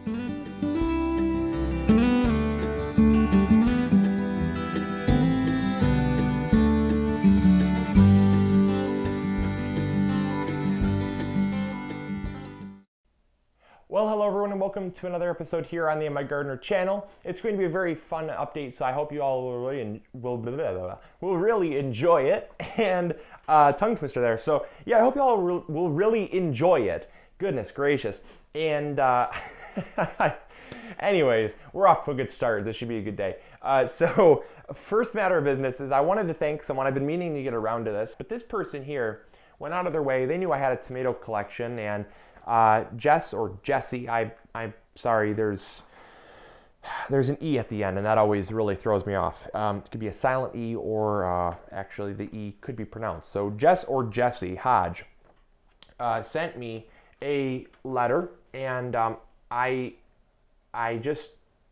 Well, hello everyone and welcome to another episode here on the MIgardener channel. It's going to be a very fun update, so I hope you all will really enjoy it. And tongue twister there. So yeah, I hope you all will really enjoy it. Goodness gracious. And anyways, we're off to a good start. This should be a good day. So first matter of business is I wanted to thank someone. I've been meaning to get around to this, but this person here went out of their way. They knew I had a tomato collection, and Jess or Jessie, I'm sorry, there's an E at the end, and that always really throws me off. It could be a silent E, or actually the E could be pronounced. So Jess or Jessie Hodge sent me a letter, and it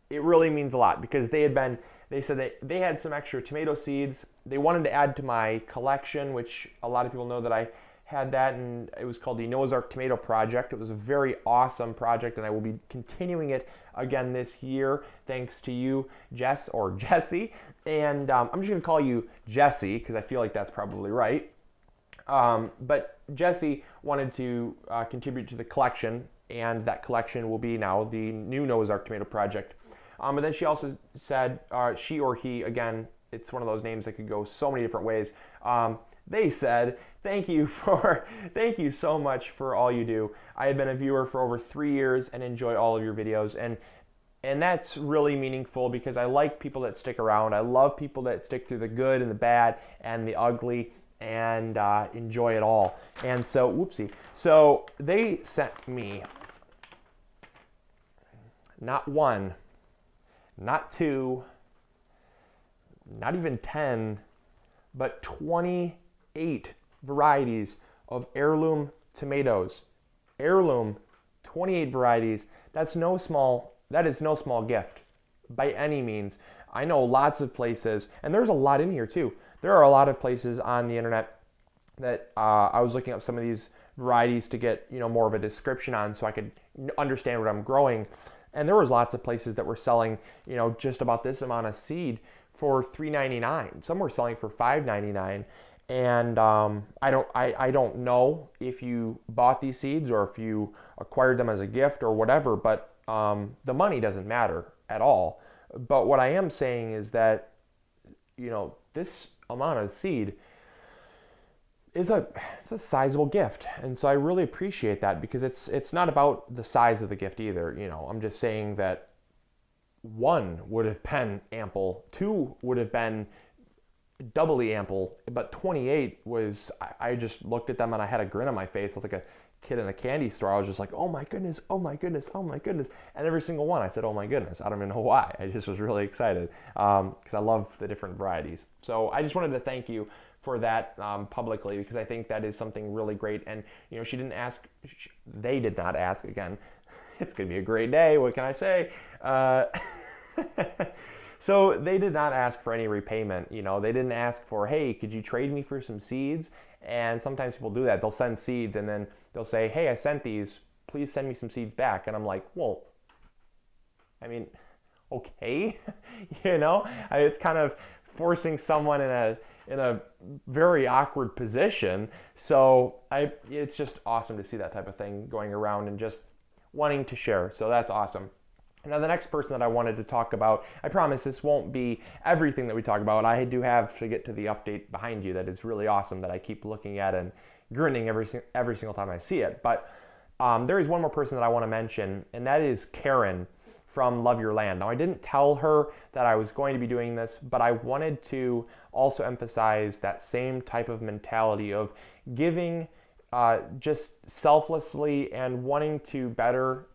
really means a lot, because they said that they had some extra tomato seeds they wanted to add to my collection, which a lot of people know that I had that, and it was called the Noah's Ark Tomato Project. It was a very awesome project, and I will be continuing it again this year thanks to you, Jess or Jessie. And I'm just going to call you Jessie because I feel like that's probably right. But Jessie wanted to contribute to the collection, and that collection will be now the new Noah's Ark Tomato Project. But then she also said, she or he, again, it's one of those names that could go so many different ways. They said, thank you so much for all you do. I had been a viewer for over 3 years and enjoy all of your videos. And that's really meaningful, because I like people that stick around. I love people that stick through the good and the bad and the ugly, and enjoy it all. And so, whoopsie. So they sent me not one, not two, not even 10, but 28 varieties of heirloom tomatoes. Heirloom, 28 varieties. That is no small gift by any means. I know lots of places, and there's a lot in here too. There are a lot of places on the internet that I was looking up some of these varieties to get more of a description on, so I could understand what I'm growing. And there was lots of places that were selling just about this amount of seed for $3.99. Some were selling for $5.99. And I don't know if you bought these seeds or if you acquired them as a gift or whatever, but the money doesn't matter at all. But what I am saying is that this amount of seed is it's a sizable gift, and so I really appreciate that, because it's not about the size of the gift either. I'm just saying that 1 would have been ample, 2 would have been doubly ample, but 28 was, I just looked at them and I had a grin on my face. I was like a kid in a candy store. I was just like, oh my goodness, oh my goodness, oh my goodness. And every single one I said, oh my goodness. I don't even know why. I just was really excited because I love the different varieties. So I just wanted to thank you for that publicly, because I think that is something really great. And she didn't ask, they did not ask, again, it's gonna be a great day, what can I say? So they did not ask for any repayment. They didn't ask for, hey, could you trade me for some seeds? And sometimes people do that. They'll send seeds and then they'll say, hey, I sent these, please send me some seeds back. And I'm like, well, I mean, okay. It's kind of forcing someone in a very awkward position. So it's just awesome to see that type of thing going around and just wanting to share. So that's awesome. Now, the next person that I wanted to talk about, I promise this won't be everything that we talk about. I do have to get to the update behind you that is really awesome, that I keep looking at and grinning every single time I see it. But there is one more person that I want to mention, and that is Karen from Love Your Land. Now, I didn't tell her that I was going to be doing this, but I wanted to also emphasize that same type of mentality of giving just selflessly and wanting to better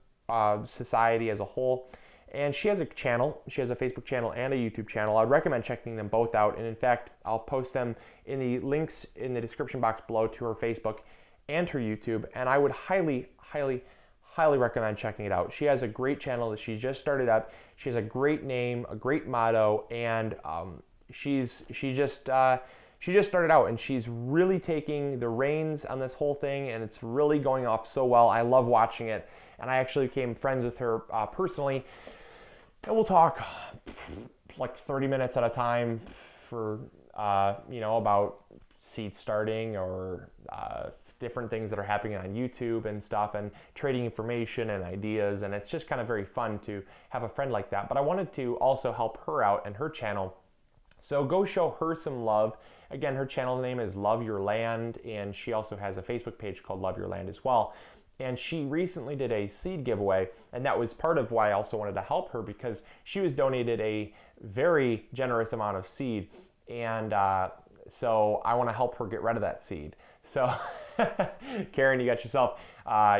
society as a whole. And she has a channel. She has a Facebook channel and a YouTube channel. I'd recommend checking them both out. And in fact, I'll post them in the links in the description box below to her Facebook and her YouTube. And I would highly, highly, highly recommend checking it out. She has a great channel that she's just started up. She has a great name, a great motto, and she just she just started out and she's really taking the reins on this whole thing, and it's really going off so well. I love watching it, and I actually became friends with her personally, and we'll talk like 30 minutes at a time for about seed starting or different things that are happening on YouTube and stuff, and trading information and ideas, and it's just kind of very fun to have a friend like that. But I wanted to also help her out and her channel, so go show her some love. Again, her channel name is Love Your Land, and she also has a Facebook page called Love Your Land as well. And she recently did a seed giveaway, and that was part of why I also wanted to help her, because she was donated a very generous amount of seed, and so I want to help her get rid of that seed. So Karen, you got yourself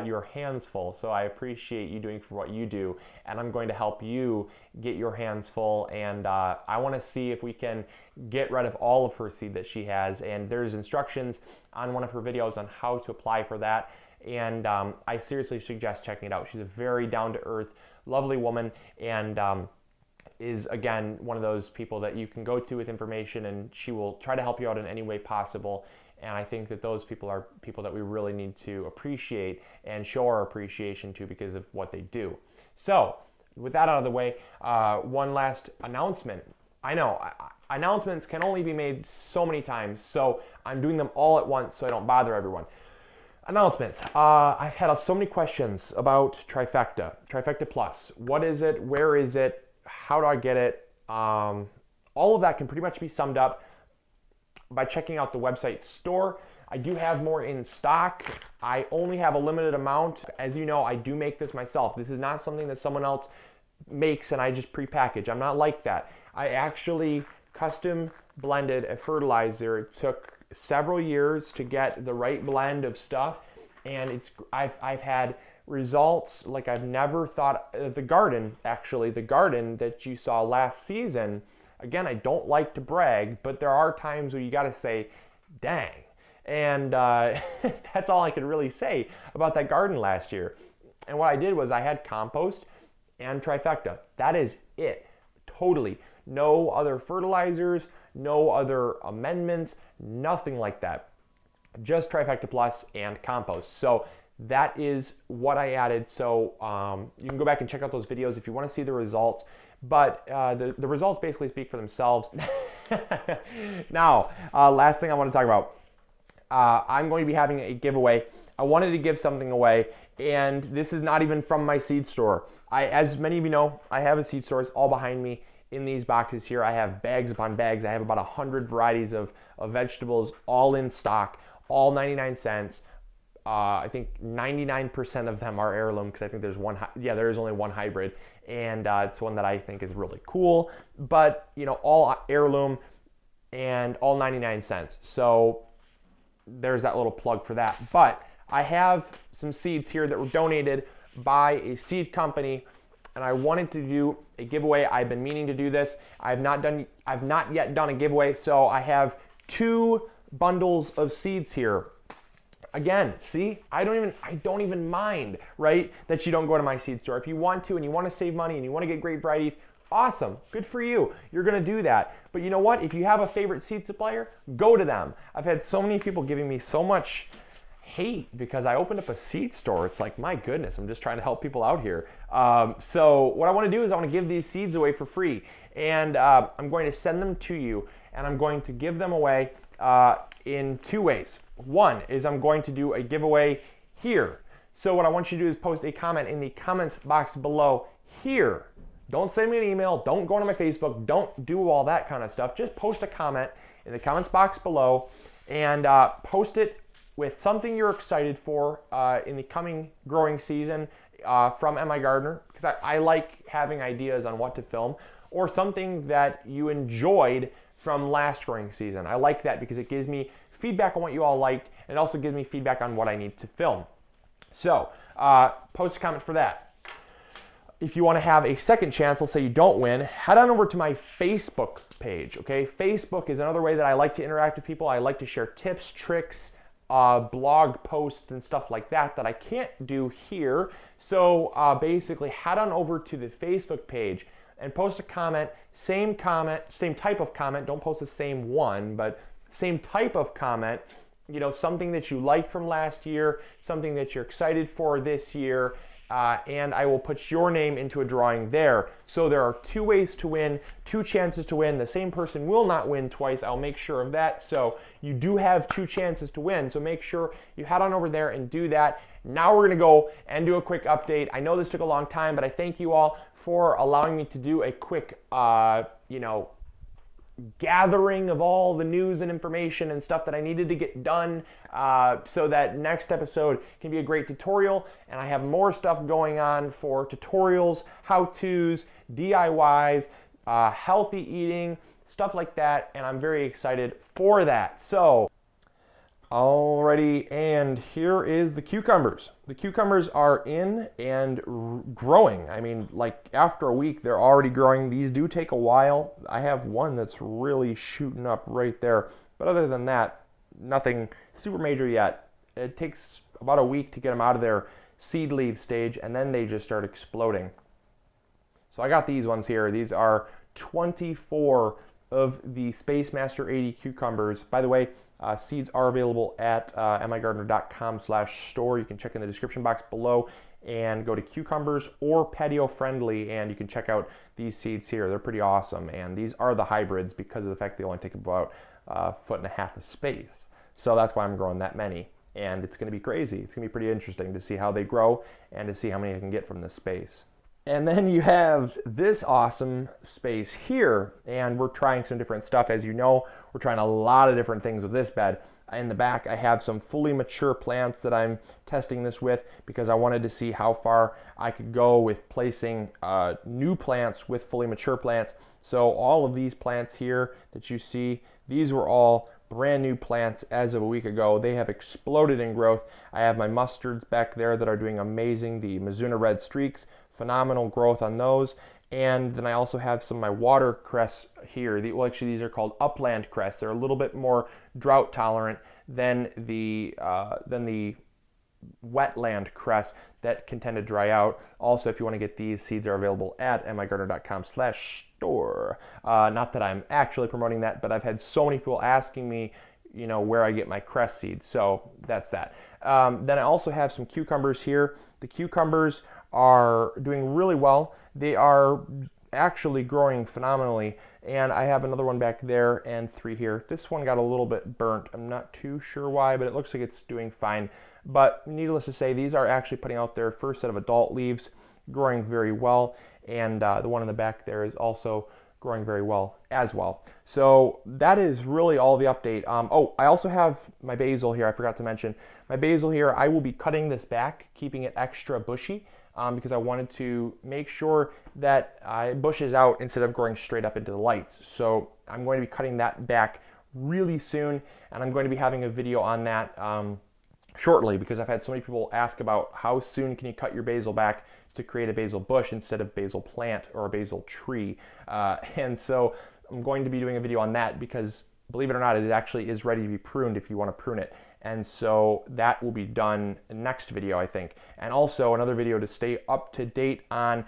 your hands full, so I appreciate you doing for what you do, and I'm going to help you get your hands full, and I want to see if we can get rid of all of her seed that she has, and there's instructions on one of her videos on how to apply for that, and I seriously suggest checking it out. She's a very down-to-earth, lovely woman, and is, again, one of those people that you can go to with information, and she will try to help you out in any way possible. And I think that those people are people that we really need to appreciate and show our appreciation to because of what they do. So with that out of the way, one last announcement. I know announcements can only be made so many times, so I'm doing them all at once so I don't bother everyone. Announcements. I've had so many questions about Trifecta Plus. What is it? Where is it? How do I get it? All of that can pretty much be summed up by checking out the website store. I do have more in stock. I only have a limited amount. As you know, I do make this myself. This is not something that someone else makes and I just pre-package. I'm not like that. I actually custom blended a fertilizer. It took several years to get the right blend of stuff, and I've had results like I've never thought. The garden that you saw last season, again, I don't like to brag, but there are times where you got to say, dang. And that's all I could really say about that garden last year. And what I did was I had compost and Trifecta. That is it. Totally. No other fertilizers, no other amendments, nothing like that. Just Trifecta Plus and compost. So that is what I added. So you can go back and check out those videos if you want to see the results. But the results basically speak for themselves. Now, last thing I want to talk about. I'm going to be having a giveaway. I wanted to give something away, and this is not even from my seed store. As many of you know, I have a seed store. It's all behind me in these boxes here. I have bags upon bags. I have about 100 varieties of vegetables all in stock, all 99 cents. I think 99% of them are heirloom, because I think there's one, there is only one hybrid, and it's one that I think is really cool, but all heirloom and all 99 cents. So there's that little plug for that. But I have some seeds here that were donated by a seed company, and I wanted to do a giveaway. I've been meaning to do this. I've not yet done a giveaway, so I have 2 bundles of seeds here. Again, see, I don't even mind, right, that you don't go to my seed store. If you want to and you want to save money and you want to get great varieties, awesome, good for you. You're going to do that. But you know what? If you have a favorite seed supplier, go to them. I've had so many people giving me so much hate because I opened up a seed store. It's like, my goodness, I'm just trying to help people out here. So what I want to do is I want to give these seeds away for free, and I'm going to send them to you, and I'm going to give them away in 2 ways. One is I'm going to do a giveaway here. So what I want you to do is post a comment in the comments box below here. Don't send me an email. Don't go on my Facebook. Don't do all that kind of stuff. Just post a comment in the comments box below, and post it with something you're excited for in the coming growing season from MIgardener, because I like having ideas on what to film, or something that you enjoyed from last growing season. I like that because it gives me feedback on what you all liked, and it also gives me feedback on what I need to film. So post a comment for that. If you want to have a second chance, let's say you don't win, head on over to my Facebook page, okay? Facebook is another way that I like to interact with people. I like to share tips, tricks, blog posts and stuff like that I can't do here. So basically head on over to the Facebook page and post a comment, same type of comment, don't post the same one, but same type of comment, you know, something that you liked from last year, something that you're excited for this year, and I will put your name into a drawing there. So there are 2 ways to win, 2 chances to win. The same person will not win twice. I'll make sure of that. So you do have 2 chances to win. So make sure you head on over there and do that. Now we're gonna go and do a quick update. I know this took a long time, but I thank you all for allowing me to do a quick, you know, gathering of all the news and information and stuff that I needed to get done, so that next episode can be a great tutorial. And I have more stuff going on for tutorials, how-tos, DIYs, healthy eating, stuff like that, and I'm very excited for that. So alrighty, and here is the cucumbers. The cucumbers are in and growing. I mean, like after a week, they're already growing. These do take a while. I have one that's really shooting up right there. But other than that, nothing super major yet. It takes about a week to get them out of their seed leaf stage, and then they just start exploding. So I got these ones here. These are 24 of the Space Master 80 cucumbers. By the way, seeds are available at MIgardener.com/store. You can check in the description box below and go to cucumbers or patio friendly, and you can check out these seeds here. They're pretty awesome, and these are the hybrids because of the fact they only take about 1.5 foot of space. So that's why I'm growing that many, and it's going to be crazy. It's going to be pretty interesting to see how they grow and to see how many I can get from this space. And then you have this awesome space here, and we're trying some different stuff. As you know, we're trying a lot of different things with this bed. In the back, I have some fully mature plants that I'm testing this with because I wanted to see how far I could go with placing new plants with fully mature plants. So all of these plants here that you see, these were all brand new plants as of a week ago. They have exploded in growth. I have my mustards back there that are doing amazing. The Mizuna Red Streaks, phenomenal growth on those. And then I also have some of my watercress here. Well, actually, these are called upland cress. They're a little bit more drought tolerant than the wetland cress that can tend to dry out. Also, if you want to get these, seeds are available at MIgardener.com/store. Not that I'm actually promoting that, but I've had so many people asking me, you know, where I get my cress seeds. So that's that. Then I also have some cucumbers here. The cucumbers are doing really well. They are actually growing phenomenally, and I have another one back there and 3 here. This one got a little bit burnt. I'm not too sure why, but it looks like it's doing fine. But needless to say, these are actually putting out their first set of adult leaves, growing very well, and the one in the back there is also growing very well as well. So that is really all the update. Oh, I also have my basil here. I forgot to mention my basil here. I will be cutting this back, keeping it extra bushy, because I wanted to make sure that it bushes out instead of growing straight up into the lights. So I'm going to be cutting that back really soon, and I'm going to be having a video on that shortly, because I've had so many people ask about how soon can you cut your basil back to create a basil bush instead of basil plant or a basil tree. And so I'm going to be doing a video on that because, believe it or not, it actually is ready to be pruned if you want to prune it. And so that will be done next video, I think. And also another video to stay up to date on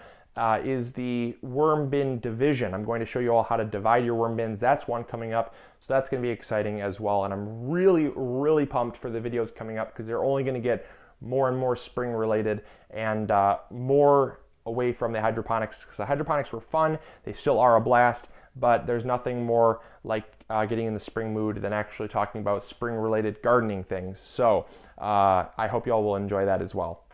is the worm bin division. I'm going to show you all how to divide your worm bins. That's one coming up. So that's going to be exciting as well. And I'm really, really pumped for the videos coming up because they're only going to get more and more spring related and more away from the hydroponics. Because the hydroponics were fun. They still are a blast, but there's nothing more like getting in the spring mood than actually talking about spring related gardening things. So I hope you all will enjoy that as well.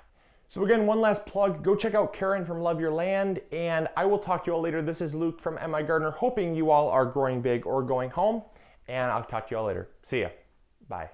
So again, one last plug, go check out Karen from Love Your Land, and I will talk to you all later. This is Luke from MIgardener, hoping you all are growing big or going home, and I'll talk to you all later. See ya. Bye.